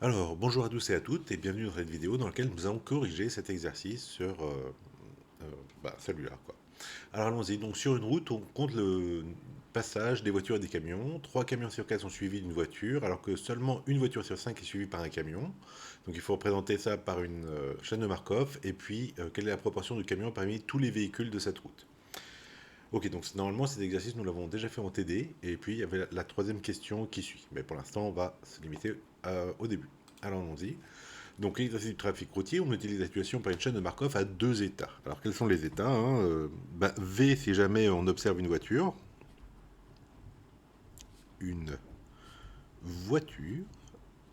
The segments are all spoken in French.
Alors, bonjour à tous et à toutes, et bienvenue dans cette vidéo dans laquelle nous allons corriger cet exercice sur celui-là, quoi. Alors allons-y, donc sur une route, on compte le passage des voitures et des camions. 3 camions sur 4 sont suivis d'une voiture, alors que seulement une voiture sur 5 est suivie par un camion. Donc il faut représenter ça par une chaîne de Markov, et puis quelle est la proportion de camions parmi tous les véhicules de cette route. Ok, donc normalement cet exercice nous l'avons déjà fait en TD, et puis il y avait la troisième question qui suit. Mais pour l'instant, on va se limiter au début. Alors allons-y. Donc l'exercice du trafic routier, on utilise la situation par une chaîne de Markov à deux états. Alors quels sont les états, hein V, si jamais on observe une voiture,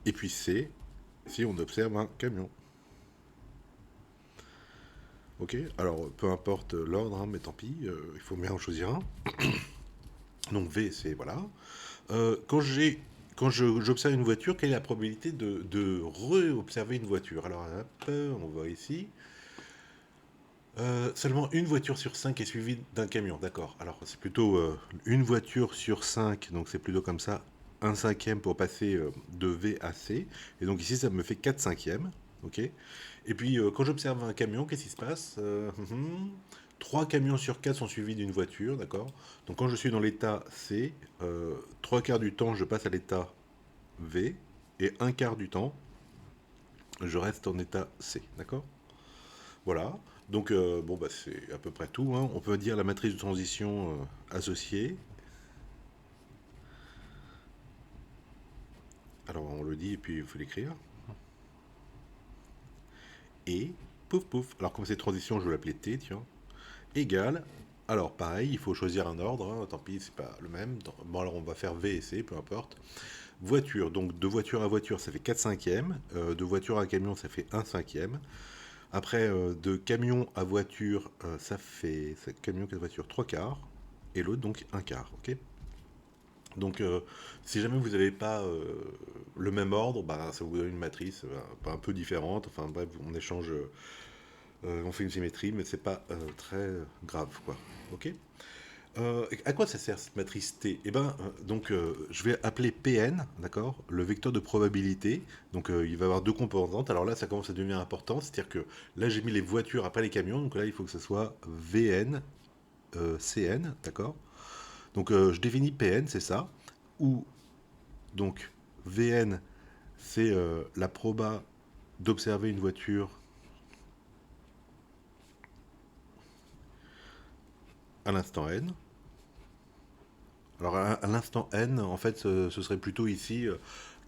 et puis C, si on observe un camion. Ok, alors peu importe l'ordre, hein, mais tant pis, il faut bien en choisir un. Donc V, c'est voilà. J'observe une voiture, quelle est la probabilité de re-observer une voiture? Alors hop, on voit ici. Seulement une voiture sur 5 est suivie d'un camion, d'accord. Alors c'est plutôt une voiture sur 5, donc c'est plutôt comme ça, un cinquième pour passer de V à C. Et donc ici ça me fait 4 cinquièmes, ok. Et puis quand j'observe un camion, qu'est-ce qui se passe? 3 camions sur 4 sont suivis d'une voiture, d'accord. Donc quand je suis dans l'état C, 3 quarts du temps je passe à l'état V, et un quart du temps je reste en état C, d'accord. Voilà. Donc, bon, bah, c'est à peu près tout, hein. On peut dire la matrice de transition associée. Alors, on le dit et puis il faut l'écrire. Et, pouf, pouf. Alors, comme c'est transition, je vais l'appeler T, tiens. Égale. Alors, pareil, il faut choisir un ordre, hein. Tant pis, c'est pas le même. Bon, alors, on va faire V et C, peu importe. Voiture. Donc, de voiture à voiture, ça fait 4 cinquièmes. De voiture à camion, ça fait un cinquième. Après, de camion à voiture, ça fait camion, 4 voitures, 3 quarts. Et l'autre, donc, un quart, ok. Donc, si jamais vous n'avez pas le même ordre, bah, ça vous donne une matrice pas un peu différente. Enfin bref, on échange, on fait une symétrie, mais c'est pas très grave, quoi. Ok. À quoi ça sert cette matrice T? Eh ben, je vais appeler Pn, d'accord, le vecteur de probabilité. Donc, il va avoir deux composantes. Alors là, ça commence à devenir important, c'est-à-dire que là, j'ai mis les voitures après les camions. Donc là, il faut que ce soit Vn, Cn, d'accord. Donc, je définis Pn, c'est ça. Où donc Vn, c'est la proba d'observer une voiture à l'instant n. Alors à l'instant n, en fait, ce serait plutôt ici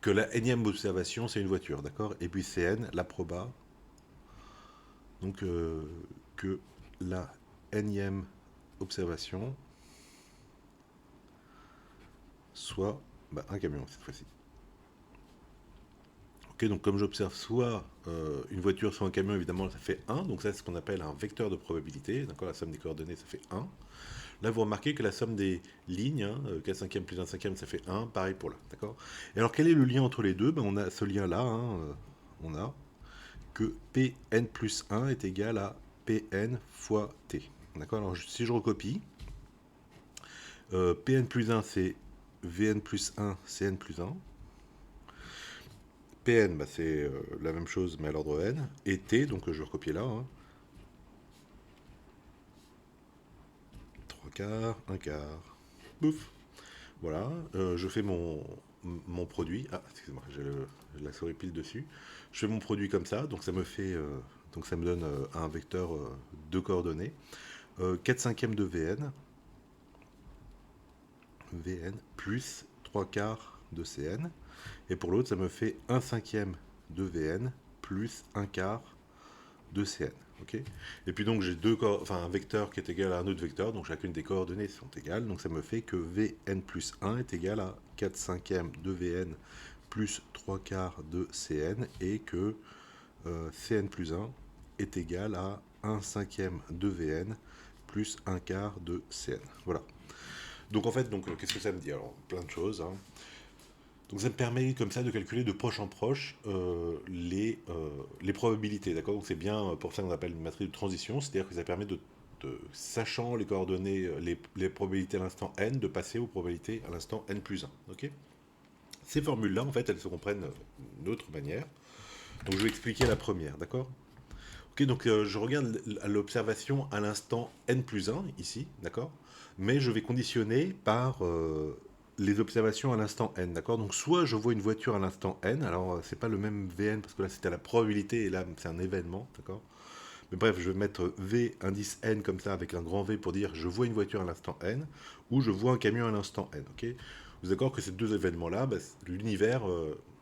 que la énième observation, c'est une voiture, d'accord. Et puis Cn, la proba, donc que la énième observation soit un camion cette fois-ci. Ok, donc comme j'observe soit une voiture, soit un camion, évidemment, ça fait 1. Donc ça, c'est ce qu'on appelle un vecteur de probabilité. D'accord, la somme des coordonnées, ça fait 1. Là, vous remarquez que la somme des lignes, hein, 4 cinquièmes plus 1 cinquième, ça fait 1. Pareil pour là. D'accord. Et alors, quel est le lien entre les deux? On a ce lien-là. Hein, on a que Pn plus 1 est égal à Pn fois T. D'accord. Alors, si je recopie, Pn plus 1, c'est Vn plus 1, Cn plus 1. Pn, bah, c'est la même chose, mais à l'ordre n. Et T, donc je vais recopier là. Hein, 3 quarts, 1 quart. Bouf. Voilà, je fais mon produit. Ah, excusez-moi, j'ai la souris pile dessus. Je fais mon produit comme ça, donc ça me fait, donc ça me donne un vecteur de coordonnées. 4 cinquièmes de Vn plus 3 quarts de Cn. Et pour l'autre, ça me fait un cinquième de Vn plus un quart de Cn. Ok. Et puis donc j'ai un vecteur qui est égal à un autre vecteur, donc chacune des coordonnées sont égales, donc ça me fait que Vn plus 1 est égal à 4 cinquièmes de Vn plus 3 quarts de Cn, et que Cn plus 1 est égal à un cinquième de Vn plus un quart de Cn. Voilà. Donc en fait, qu'est-ce que ça me dit? Alors plein de choses, hein. Donc ça me permet comme ça de calculer de proche en proche les probabilités, d'accord. Donc c'est bien pour ça qu'on appelle une matrice de transition, c'est-à-dire que ça permet sachant les coordonnées, les probabilités à l'instant n, de passer aux probabilités à l'instant n plus 1, ok. Ces formules-là, en fait, elles se comprennent d'une autre manière. Donc je vais expliquer la première, d'accord? Ok, donc je regarde l'observation à l'instant n plus 1, ici, d'accord? Mais je vais conditionner par les observations à l'instant n, d'accord? Donc soit je vois une voiture à l'instant n, alors c'est pas le même Vn, parce que là c'était la probabilité, et là c'est un événement, d'accord? Mais bref, je vais mettre V indice n comme ça, avec un grand V pour dire je vois une voiture à l'instant n, ou je vois un camion à l'instant n, ok? Vous êtes d'accord que ces deux événements-là, bah, l'univers,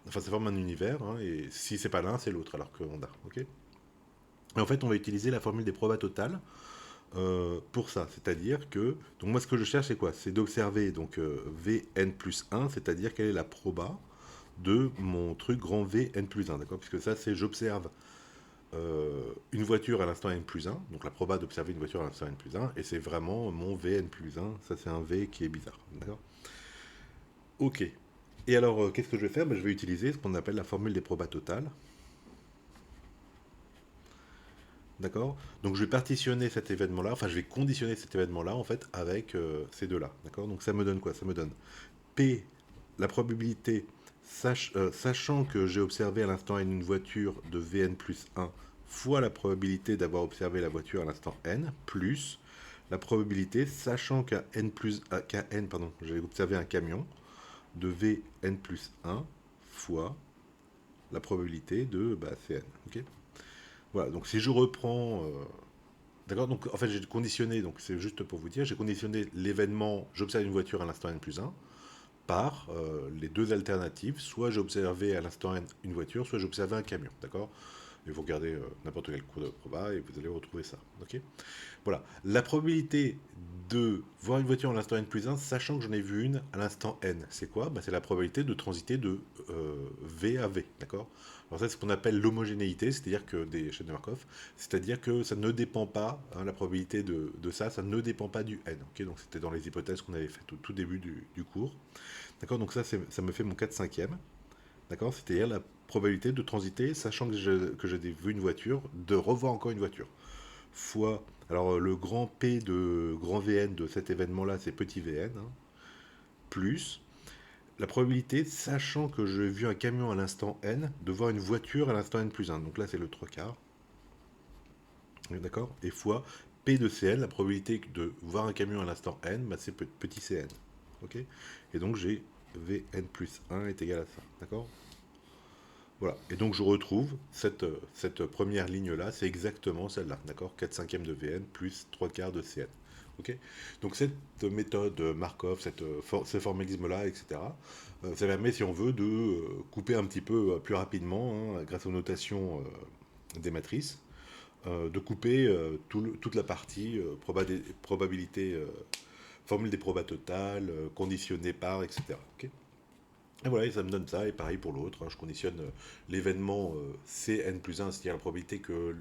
enfin ça forme un univers, hein, et si c'est pas l'un, c'est l'autre, alors qu'on a, ok? Et en fait, on va utiliser la formule des probas totales pour ça. C'est-à-dire que, donc moi ce que je cherche c'est quoi? C'est d'observer donc Vn plus 1, c'est-à-dire quelle est la proba de mon truc grand Vn plus 1, d'accord? Puisque ça c'est j'observe une voiture à l'instant n plus 1, donc la proba d'observer une voiture à l'instant n plus 1, et c'est vraiment mon Vn plus 1, ça c'est un V qui est bizarre, d'accord? Ok. Et alors, qu'est-ce que je vais faire? Ben, je vais utiliser ce qu'on appelle la formule des probas totales. D'accord? Donc je vais partitionner cet événement-là, enfin je vais conditionner cet événement-là en fait avec ces deux-là. D'accord? Donc ça me donne quoi? Ça me donne P, la probabilité, sachant que j'ai observé à l'instant n une voiture de Vn plus 1 fois la probabilité d'avoir observé la voiture à l'instant n, plus la probabilité, sachant qu'à n, pardon, j'ai observé un camion de Vn plus 1 fois la probabilité de Cn. Ok? Voilà, donc si je reprends d'accord, donc en fait j'ai conditionné, donc c'est juste pour vous dire, j'ai conditionné l'événement j'observe une voiture à l'instant n plus 1 par les deux alternatives, soit j'observais à l'instant n une voiture, soit j'observais un camion, d'accord? Et vous regardez n'importe quel cours de proba et vous allez retrouver ça, ok? Voilà, la probabilité de voir une voiture à l'instant n plus 1, sachant que j'en ai vu une à l'instant n, c'est quoi? Bah, c'est la probabilité de transiter de V à V, d'accord? Alors ça, c'est ce qu'on appelle l'homogénéité, c'est-à-dire que des chaînes de Markov, c'est-à-dire que ça ne dépend pas, hein, la probabilité de ça, ça ne dépend pas du n, ok? Donc c'était dans les hypothèses qu'on avait faites au tout début du cours, d'accord? Donc ça, ça me fait mon 4 cinquième, d'accord? C'est-à-dire la probabilité de transiter, sachant que j'ai vu une voiture, de revoir encore une voiture fois. Alors le grand P de grand Vn de cet événement-là, c'est petit Vn, hein, plus la probabilité, sachant que j'ai vu un camion à l'instant n, de voir une voiture à l'instant n plus 1. Donc là, c'est le 3 quarts. D'accord? Et fois P de Cn, la probabilité de voir un camion à l'instant n, bah, c'est petit Cn. Ok? Et donc j'ai Vn plus 1 est égal à ça. D'accord? Voilà. Et donc je retrouve cette première ligne-là, c'est exactement celle-là. D'accord? 4 cinquièmes de Vn plus 3 quarts de Cn. Ok. Donc cette méthode Markov, ce formalisme-là, etc., ça permet, si on veut, de couper un petit peu plus rapidement, hein, grâce aux notations des matrices, de couper toute la partie probabilité, formule des probas totales, conditionnée par, etc. Ok. Et voilà, et ça me donne ça, et pareil pour l'autre, hein, je conditionne l'événement Cn plus 1, c'est-à-dire la probabilité que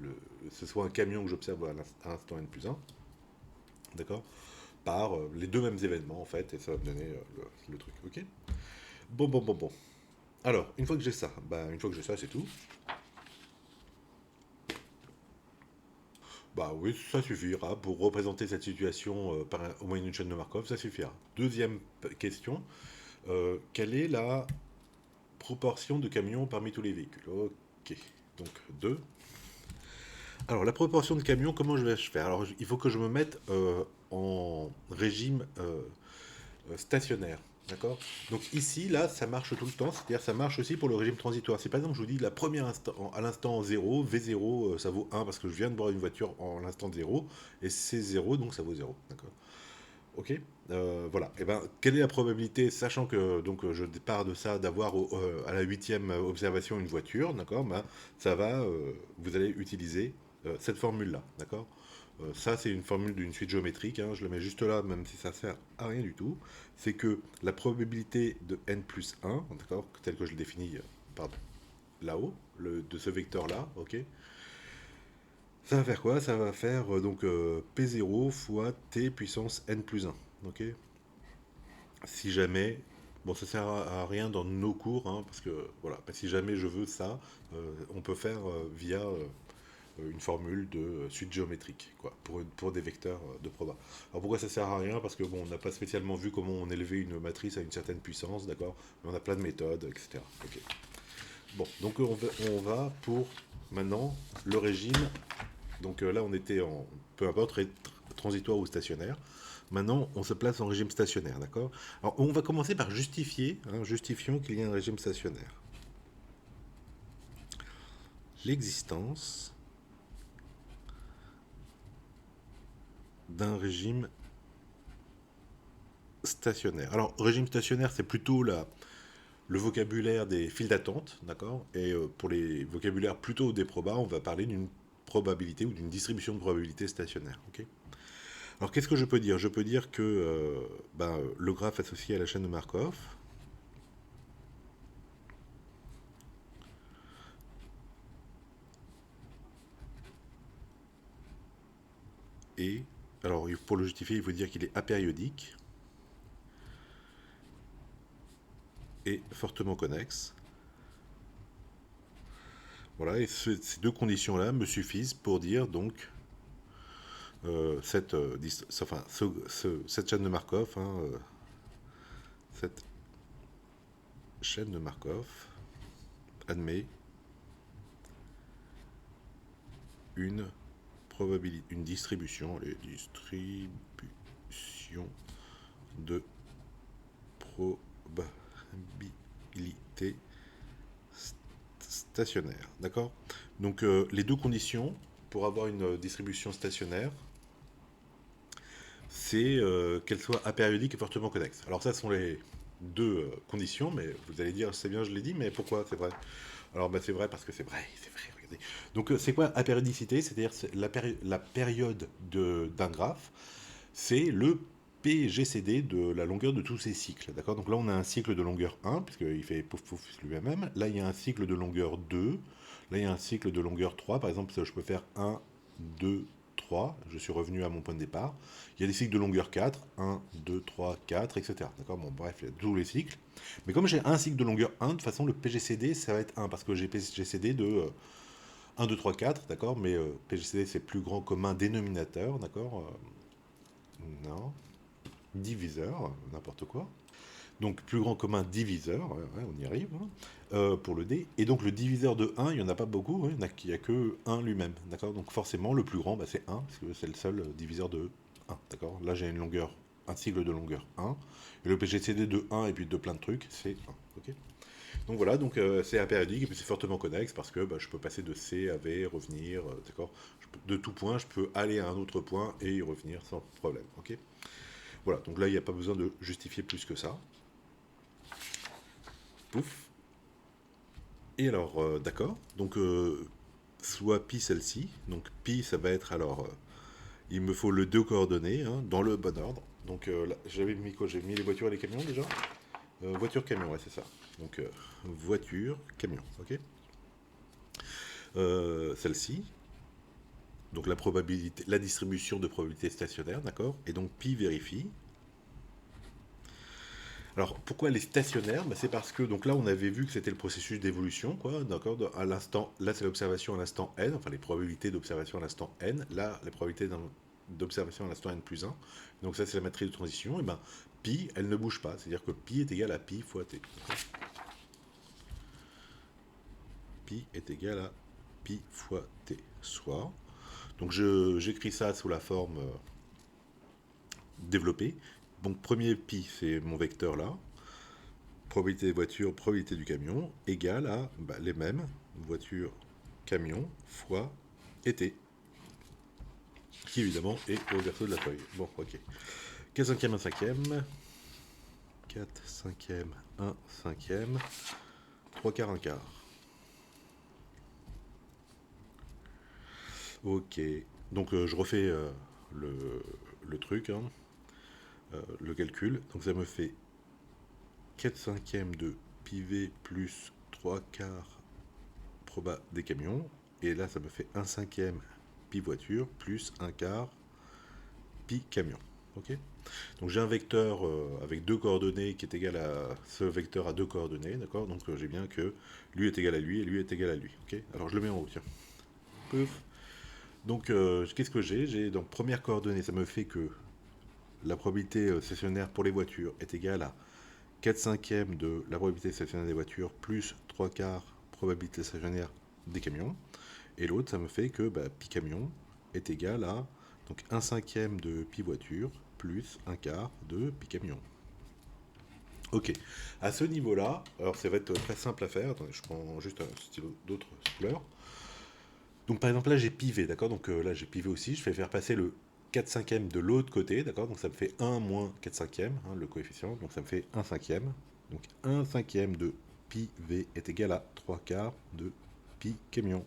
ce soit un camion que j'observe à l'instant n plus 1, d'accord, par les deux mêmes événements en fait, et ça va me donner le truc, ok? Bon, bon, bon, bon. Alors, une fois que j'ai ça, bah, une fois que j'ai ça, c'est tout. Bah oui, ça suffira pour représenter cette situation au moyen d'une chaîne de Markov, ça suffira. Deuxième question, quelle est la proportion de camions parmi tous les véhicules? Ok, donc 2. Alors, la proportion de camions, comment je vais faire? Alors, il faut que je me mette en régime stationnaire. D'accord? Donc ici, là, ça marche tout le temps, c'est-à-dire ça marche aussi pour le régime transitoire. Si par exemple je vous dis la première à l'instant 0, V0 ça vaut 1 parce que je viens de boire une voiture en l'instant 0, et c'est 0 donc ça vaut 0. D'accord? Ok? Voilà. Et ben, quelle est la probabilité, sachant que donc je pars de ça, d'avoir à la huitième observation une voiture, d'accord? Ben, ça va, vous allez utiliser cette formule-là, d'accord? Ça, c'est une formule d'une suite géométrique, hein, je le mets juste là, même si ça sert à rien du tout. C'est que la probabilité de n plus 1, d'accord, tel que je le définis pardon, là-haut, de ce vecteur-là, ok? Ça va faire quoi? Ça va faire donc P0 fois T puissance n plus 1, ok? Si jamais, bon, ça sert à rien dans nos cours, hein, parce que voilà, si jamais je veux ça, on peut faire via une formule de suite géométrique, quoi, pour des vecteurs de proba. Alors pourquoi ça sert à rien? Parce que bon, on n'a pas spécialement vu comment on élevait une matrice à une certaine puissance, d'accord? Mais on a plein de méthodes, etc. Ok. Bon, donc on va pour maintenant le régime. Donc là, on était en peu importe, transitoire ou stationnaire. Maintenant, on se place en régime stationnaire, d'accord? Alors, on va commencer par justifier, hein, justifions qu'il y ait un régime stationnaire. L'existence d'un régime stationnaire. Alors, régime stationnaire, c'est plutôt le vocabulaire des files d'attente, d'accord? Et pour les vocabulaires plutôt des probas, on va parler d'une probabilité ou d'une distribution de probabilité stationnaire, ok? Alors, qu'est-ce que je peux dire? Je peux dire que le graphe associé à la chaîne de Markov, est, alors pour le justifier, il faut dire qu'il est apériodique et fortement connexe. Voilà, et ces deux conditions-là me suffisent pour dire donc cette chaîne de Markov, hein, cette chaîne de Markov admet une probabilité, une distribution, les distributions de probabilité stationnaire. D'accord? Donc les deux conditions pour avoir une distribution stationnaire, c'est qu'elle soit apériodique et fortement connexe. Alors ça sont les deux conditions, mais vous allez dire, c'est bien, je l'ai dit, mais pourquoi c'est vrai? Alors c'est vrai parce que c'est vrai, regardez. Donc c'est quoi apériodicité? C'est-à-dire la période d'un graphe, c'est le PGCD de la longueur de tous ces cycles. D'accord? Donc là, on a un cycle de longueur 1, puisqu'il fait pouf pouf lui-même. Là, il y a un cycle de longueur 2. Là, il y a un cycle de longueur 3. Par exemple, je peux faire 1, 2, 3. Je suis revenu à mon point de départ. Il y a des cycles de longueur 4. 1, 2, 3, 4, etc. D'accord? Bon, bref, il y a tous les cycles. Mais comme j'ai un cycle de longueur 1, de toute façon, le PGCD, ça va être 1, parce que j'ai PGCD de 1, 2, 3, 4, d'accord? Mais PGCD, c'est plus grand commun dénominateur, d'accord? Non. Diviseur, n'importe quoi. Donc plus grand commun diviseur, ouais, ouais, on y arrive, hein, pour le D. Et donc le diviseur de 1, il n'y en a pas beaucoup, hein, il n'y a que 1 lui-même. D'accord? Donc forcément, le plus grand, c'est 1, parce que c'est le seul diviseur de 1. D'accord? Là, j'ai une longueur, un cycle de longueur 1. Et le PGCD de 1 et puis de plein de trucs, c'est 1. Ok? Donc voilà, donc c'est apériodique et puis c'est fortement connexe parce que je peux passer de C à V, revenir, d'accord? De tout point, je peux aller à un autre point et y revenir sans problème. Ok? Voilà, donc là, il n'y a pas besoin de justifier plus que ça. Pouf. Et alors, d'accord. Donc, soit pi celle-ci. Donc, pi, ça va être alors. Il me faut le deux coordonnées, hein, dans le bon ordre. Donc, j'avais mis quoi? J'ai mis les voitures et les camions déjà. Voiture, camion, ouais, c'est ça. Donc, voiture, camion, ok. Celle-ci. Donc, la probabilité, la distribution de probabilité stationnaire, d'accord. Et donc, pi vérifie. Alors, pourquoi elle est stationnaire? C'est parce que, donc là, on avait vu que c'était le processus d'évolution, quoi, d'accord? À l'instant, là, c'est l'observation à l'instant n, enfin les probabilités d'observation à l'instant n. Là, les probabilités d'observation à l'instant n plus 1. Donc ça, c'est la matrice de transition. Et ben, pi, elle ne bouge pas. C'est-à-dire que pi est égal à pi fois t. Pi est égal à pi fois t. Soit. Donc j'écris ça sous la forme développée. Donc premier pi, c'est mon vecteur là. Probabilité des voitures, probabilité du camion, égale à les mêmes, voiture, camion, fois été, qui évidemment est au verso de la feuille. Bon, ok. 4 cinquièmes, 1 cinquième, 4 cinquièmes, 1 cinquième, 3 quarts, 1 quart. Ok, donc je refais le truc, hein, le calcul. Donc ça me fait 4 cinquièmes de pi v plus 3 quarts proba des camions. Et là, ça me fait 1 cinquième pi voiture plus 1 quart pi camion. Ok? Donc j'ai un vecteur avec deux coordonnées qui est égal à ce vecteur à deux coordonnées. D'accord? Donc j'ai bien que lui est égal à lui et lui est égal à lui. Ok? Alors je le mets en haut, tiens. Pouf. Donc, qu'est-ce que j'ai? J'ai donc première coordonnée, ça me fait que la probabilité stationnaire pour les voitures est égale à 4 cinquièmes de la probabilité stationnaire des voitures plus 3 quarts probabilité stationnaire des camions. Et l'autre, ça me fait que pi camion est égal à donc 1 cinquième de pi voiture plus un quart de pi camion. Ok, à ce niveau-là, alors ça va être très simple à faire. Attendez, je prends juste un stylo d'autres couleurs. Donc par exemple là j'ai pivé, d'accord. Donc là j'ai pivé aussi, je vais faire passer le 4 cinquième de l'autre côté, d'accord. Donc ça me fait 1 moins 4 cinquième, hein, le coefficient, donc ça me fait 1 cinquième. Donc 1 cinquième de pi v est égal à 3 quarts de pi camion.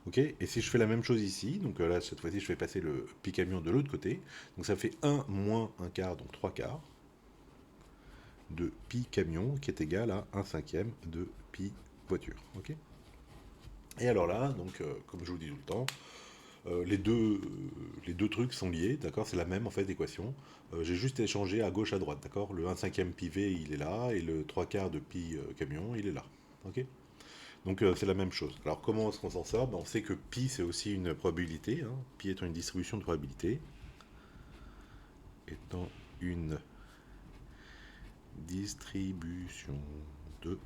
Ok, et si je fais la même chose ici, donc là cette fois-ci je fais passer le pi camion de l'autre côté, donc ça fait 1 moins 1 quart, donc 3 quarts de pi camion qui est égal à 1 cinquième de pi voiture. Ok. Et alors là, donc comme je vous dis tout le temps, les deux trucs sont liés, d'accord. C'est la même en fait équation. J'ai juste échangé à gauche à droite, d'accord. Le 1 cinquième pi v il est là et le 3 quarts de pi camion il est là. Ok. Donc c'est la même chose. Alors comment est-ce qu'on s'en sort? On sait que pi c'est aussi une probabilité, hein. Pi étant une distribution de probabilité, étant une distribution de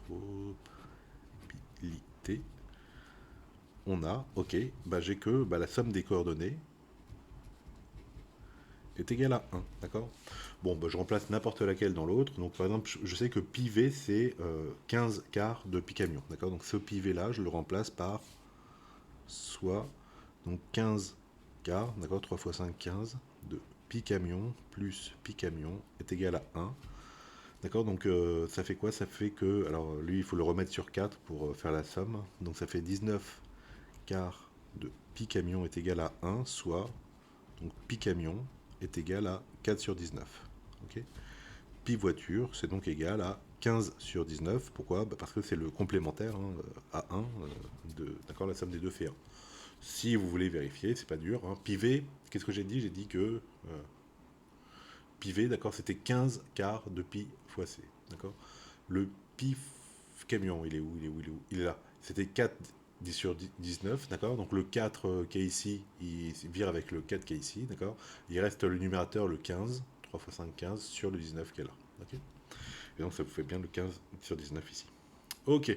probabilité, on a, ok, j'ai que la somme des coordonnées est égale à 1, d'accord. Bon, je remplace n'importe laquelle dans l'autre. Donc par exemple, je sais que pi v c'est 15 quarts de pi camion, d'accord. Donc ce pi v là, je le remplace par soit donc 15 quarts, d'accord, 3 fois 5, 15 de pi camion plus pi camion est égal à 1. D'accord, donc ça fait quoi? Ça fait que, alors lui il faut le remettre sur 4 pour faire la somme, donc ça fait 19 quarts de pi camion est égal à 1, soit donc pi camion est égal à 4 sur 19. Ok, pi voiture c'est donc égal à 15 sur 19. Pourquoi? Parce que c'est le complémentaire, hein, à 1, d'accord, la somme des deux fait 1. Si vous voulez vérifier, c'est pas dur, hein. Pi v, qu'est-ce que j'ai dit? J'ai dit que pi v, d'accord, c'était 15 quarts de pi fois c, d'accord. Le pi camion, il est où? Il est où? Il est où? Il est là. C'était 4 10 sur 19, d'accord. Donc le 4 qui est ici, il vire avec le 4 qui est ici, d'accord. Il reste le numérateur, le 15, 3 fois 5, 15, sur le 19 qui est là. Ok. Et donc ça vous fait bien le 15 sur 19 ici. Ok.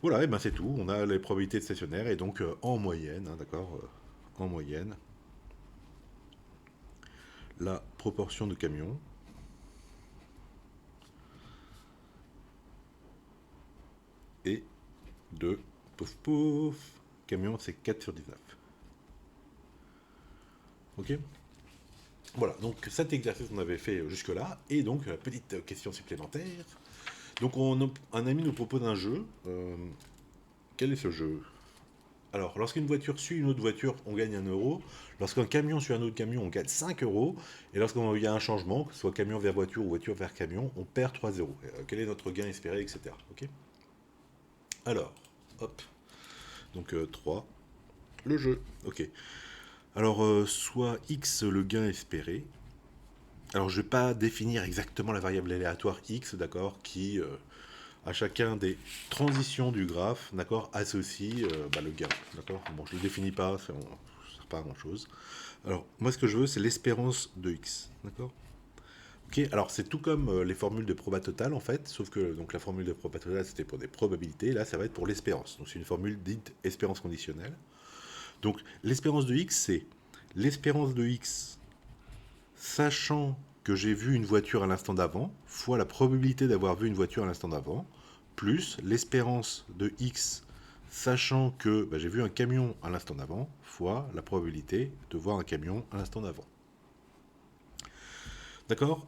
Voilà, et ben c'est tout. On a les probabilités de stationnaire, et donc en moyenne, hein, d'accord, en moyenne, la proportion de camions est de pouf pouf. Camion, c'est 4 sur 19. Ok. Voilà, donc cet exercice on avait fait jusque-là, et donc petite question supplémentaire. Donc un ami nous propose un jeu. Quel est ce jeu? Alors, lorsqu'une voiture suit une autre voiture, on gagne 1 euro. Lorsqu'un camion suit un autre camion, on gagne 5 euros. Et lorsqu'il y a un changement, que ce soit camion vers voiture ou voiture vers camion, on perd 3 euros. Quel est notre gain espéré, etc. Ok. Alors, hop. Donc 3, le jeu. Ok. Alors, soit x le gain espéré. Alors, je ne vais pas définir exactement la variable aléatoire x, d'accord, qui, à chacun des transitions du graphe, d'accord, associe le gain, d'accord. Bon, je ne le définis pas, ça ne sert pas à grand-chose. Alors, moi, ce que je veux, c'est l'espérance de x, d'accord. Ok, alors c'est tout comme les formules de proba totale, en fait, sauf que donc, la formule de proba totale, c'était pour des probabilités, là, ça va être pour l'espérance. Donc, c'est une formule dite espérance conditionnelle. Donc, l'espérance de x, c'est l'espérance de x sachant que j'ai vu une voiture à l'instant d'avant, fois la probabilité d'avoir vu une voiture à l'instant d'avant, plus l'espérance de x, sachant que j'ai vu un camion à l'instant d'avant, fois la probabilité de voir un camion à l'instant d'avant. D'accord.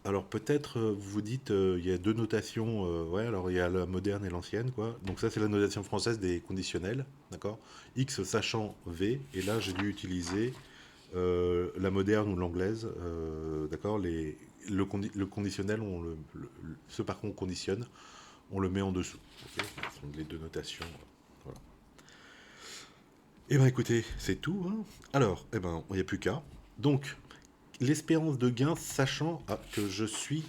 Alors peut-être vous vous dites, il y a deux notations, ouais, alors il y a la moderne et l'ancienne, quoi. Donc ça c'est la notation française des conditionnels, d'accord. X sachant V, et là j'ai dû utiliser la moderne ou l'anglaise, d'accord. Le conditionnel, ce par contre on conditionne, on le met en dessous. Okay, ce sont les deux notations. Voilà. Et ben écoutez, c'est tout, hein. Alors, il n'y a plus qu'à. Donc, l'espérance de gain, sachant que je suis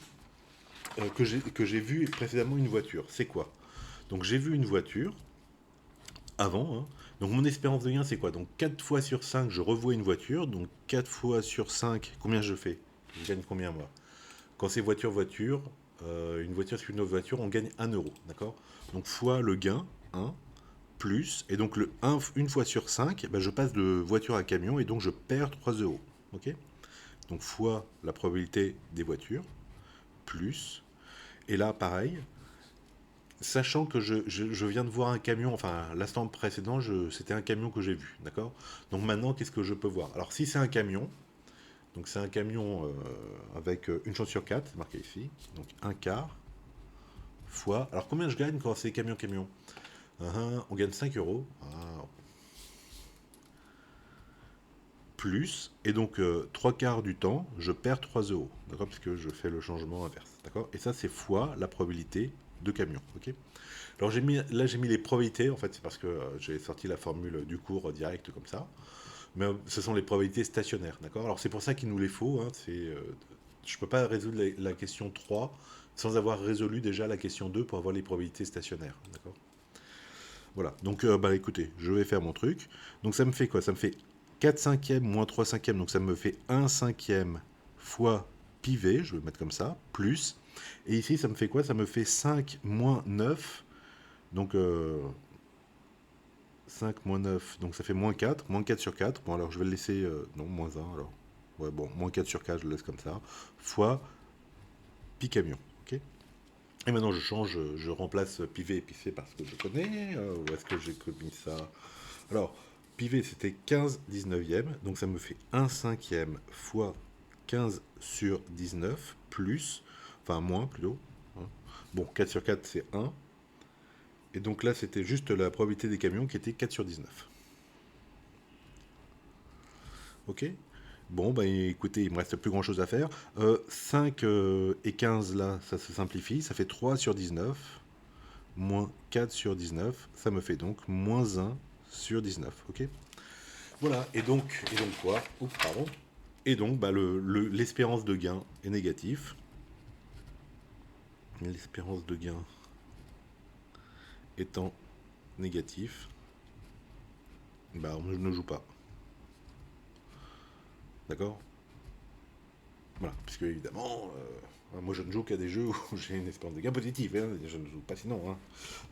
que j'ai vu précédemment une voiture, c'est quoi? Donc j'ai vu une voiture avant, hein, Donc mon espérance de gain, c'est quoi? Donc 4 fois sur 5, je revois une voiture. Donc 4 fois sur 5, combien je fais? Je gagne combien moi? Quand c'est voiture-voiture, une voiture sur une autre voiture, on gagne 1 euro. D'accord? Donc fois le gain, 1, plus. Et donc une fois sur 5, ben, je passe de voiture à camion et donc je perds 3 euros. Ok? Donc fois la probabilité des voitures, plus. Et là, pareil, sachant que je viens de voir un camion, enfin l'instant précédent, c'était un camion que j'ai vu, d'accord? Donc maintenant, qu'est-ce que je peux voir? Alors si c'est un camion, donc c'est un camion avec une chance sur 4, c'est marqué ici, donc un quart, fois... Alors combien je gagne quand c'est camion-camion? On gagne 5 euros, plus, et donc 3 quarts du temps, je perds 3 euros, d'accord? Puisque je fais le changement inverse, d'accord? Et ça, c'est fois la probabilité de camion, ok? Alors j'ai mis les probabilités, en fait, c'est parce que j'ai sorti la formule du cours direct comme ça. Mais ce sont les probabilités stationnaires, d'accord? Alors c'est pour ça qu'il nous les faut. Hein, je ne peux pas résoudre la question 3 sans avoir résolu déjà la question 2 pour avoir les probabilités stationnaires, d'accord? Voilà, donc bah écoutez, je vais faire mon truc. Donc ça me fait quoi? Ça me fait 4 cinquièmes moins 3 cinquièmes, donc ça me fait 1 cinquième fois pi v, je vais mettre comme ça, plus. Et ici, ça me fait quoi? Ça me fait 5 moins 9, donc 5 moins 9, donc ça fait moins 4 sur 4. Bon, alors je vais le laisser, non, moins un alors. Ouais, bon, moins 4 sur 4, je le laisse comme ça, fois pi camion, ok? Et maintenant je change, je remplace pi v et pi c parce que je connais, où est-ce que j'ai commis ça? Alors, pi v c'était 15 19e, donc ça me fait 1 cinquième fois 15 sur 19, plus, enfin moins plutôt, hein. Bon, 4 sur 4 c'est 1, et donc là c'était juste la probabilité des camions qui était 4 sur 19. Ok? Bon, bah écoutez, il me reste plus grand chose à faire. 5 et 15 là, ça se simplifie, ça fait 3 sur 19, moins 4 sur 19, ça me fait donc moins 1 sur 19, ok? Voilà, et donc quoi? Oups, pardon. Et donc, bah, l'espérance de gain est négative. L'espérance de gain étant négatif, bah on ne joue pas. D'accord? Voilà, puisque évidemment, moi je ne joue qu'à des jeux où j'ai une espérance de gain positive, hein, je ne joue pas sinon, hein.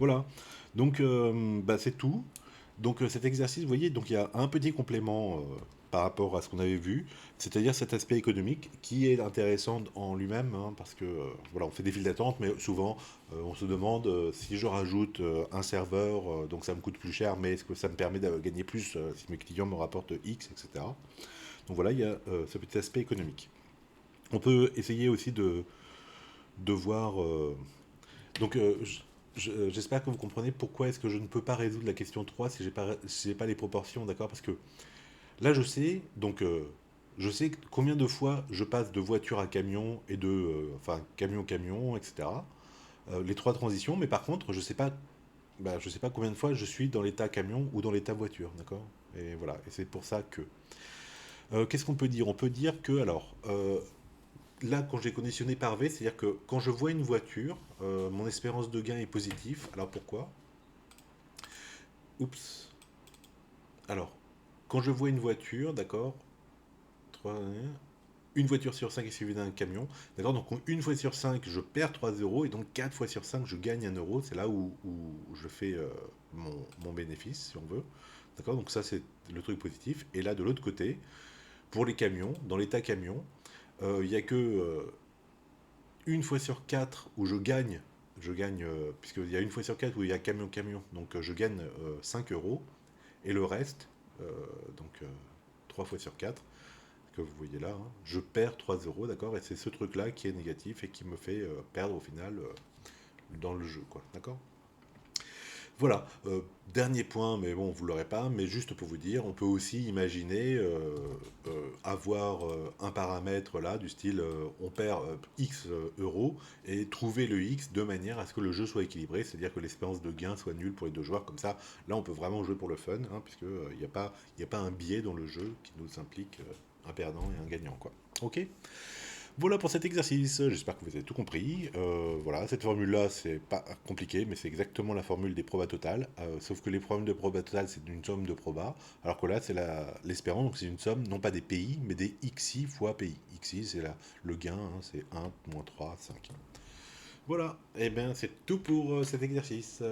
Voilà, donc bah, c'est tout. Donc cet exercice, vous voyez, donc il y a un petit complément par rapport à ce qu'on avait vu, c'est-à-dire cet aspect économique qui est intéressant en lui-même, hein, parce que voilà, on fait des files d'attente, mais souvent on se demande si je rajoute un serveur, donc ça me coûte plus cher, mais est-ce que ça me permet de gagner plus si mes clients me rapportent X, etc. Donc voilà, il y a ce petit aspect économique. On peut essayer aussi de voir. Donc, j'espère que vous comprenez pourquoi est-ce que je ne peux pas résoudre la question 3 si j'ai pas les proportions, d'accord? Parce que là, je sais, donc, je sais combien de fois je passe de voiture à camion et enfin, camion-camion, etc. Les trois transitions, mais par contre, je sais pas combien de fois je suis dans l'état camion ou dans l'état voiture, d'accord? Et voilà, et c'est pour ça que. Qu'est-ce qu'on peut dire? On peut dire que, alors, là, quand j'ai conditionné par V, c'est-à-dire que quand je vois une voiture, mon espérance de gain est positive. Alors pourquoi? Oups. Alors, quand je vois une voiture, d'accord, une voiture sur 5 est suivie d'un camion, d'accord, donc une fois sur 5, je perds 3 euros, et donc 4 fois sur 5, je gagne 1 euro. C'est là où je fais mon bénéfice, si on veut. D'accord, donc ça, c'est le truc positif. Et là, de l'autre côté, pour les camions, dans l'état camion, il n'y a que une fois sur 4 où je gagne, puisqu'il y a une fois sur 4 où il y a camion-camion, donc je gagne 5 euros, et le reste, euh, donc 3 fois sur 4 que vous voyez là, hein, je perds 3 euros, d'accord, et c'est ce truc-là qui est négatif et qui me fait perdre au final dans le jeu, quoi, d'accord? Voilà, dernier point, mais bon, vous l'aurez pas, mais juste pour vous dire, on peut aussi imaginer avoir un paramètre là, du style on perd X euros, et trouver le X de manière à ce que le jeu soit équilibré, c'est-à-dire que l'espérance de gain soit nulle pour les deux joueurs, comme ça, là on peut vraiment jouer pour le fun, hein, puisque il n'y a pas un biais dans le jeu qui nous implique un perdant et un gagnant, quoi. Ok? Voilà pour cet exercice, j'espère que vous avez tout compris. Voilà, cette formule-là, c'est pas compliqué, mais c'est exactement la formule des probas totales. Sauf que les formules de probas totales, c'est une somme de probas, alors que là, c'est l'espérance, donc c'est une somme, non pas des pays, mais des xi fois pays. Xi, c'est le gain, hein, c'est 1, moins 3, 5. Voilà, et bien c'est tout pour cet exercice.